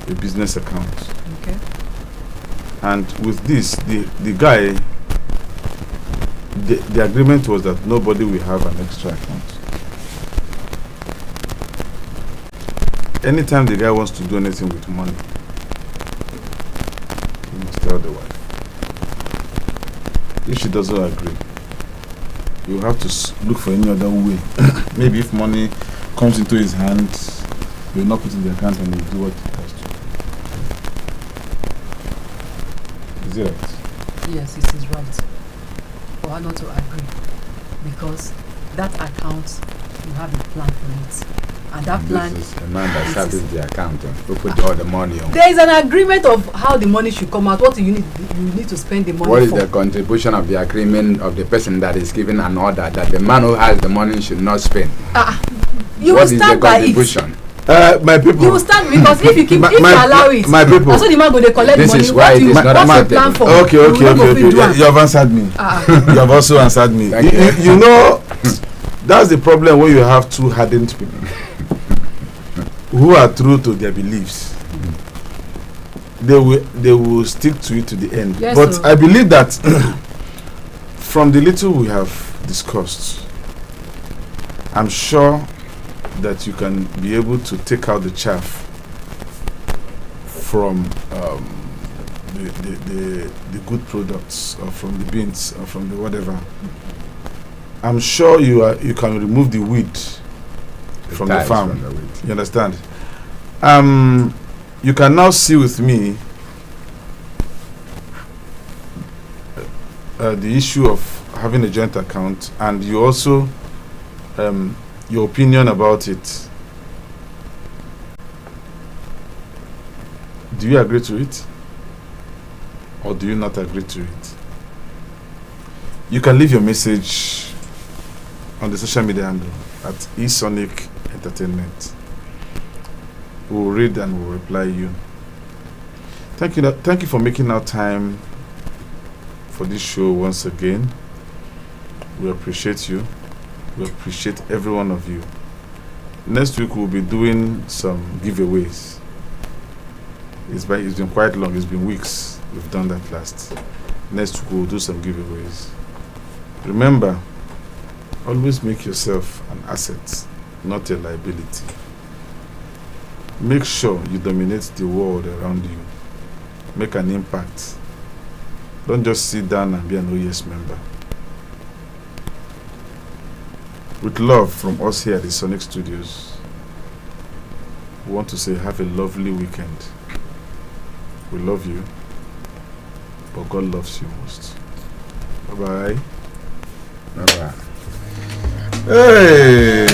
a business account. Okay. And with this, the guy, the agreement was that nobody will have an extra account. Anytime the guy wants to do anything with money, he must tell the wife. If she doesn't agree, you have to look for any other way. Maybe if money comes into his hand, he will not put in the account and he will do what he has to. Is it right? Yes, it is right for her not to agree, because that account, you have a plan for it, and that plan. This is a man that services the accountant who put all the money on. There is an agreement of how the money should come out. What you need to spend the money What is for. the contribution of the agreement of the person that is giving an order that the man who has the money should not spend? You What will is the start by it. contribution? My people. You will start, because if you keep, if you allow it, my people. that's what the man go to collect This money. is why it is not What's the plan acceptable. for? Okay. You will not go fit do am. You have answered me. You have also answered me. You know, that's the problem when you have two hardened people who are true to their beliefs. They will stick to it to the end. Yes, but sir. I believe that from the little we have discussed, I'm sure that you can be able to take out the chaff from the good products, or from the beans, or from the whatever. I'm sure you can remove the weed from the farm. From the weed. You understand? You can now see with me the issue of having a joint account, and you also your opinion about it. Do you agree to it, or do you not agree to it? You can leave your message on the social media handle at eSonic Entertainment. We'll read and we'll reply you. Thank you for making our time for this show once again. We appreciate you. We appreciate every one of you. Next week we'll be doing some giveaways. It's been quite long. It's been weeks. We've done that last. Next week we'll do some giveaways. Remember, always make yourself an asset, not a liability. Make sure you dominate the world around you. Make an impact. Don't just sit down and be an OES member. With love from us here at the Sonic Studios, we want to say have a lovely weekend. We love you, but God loves you most. Bye-bye. Bye-bye. Hey!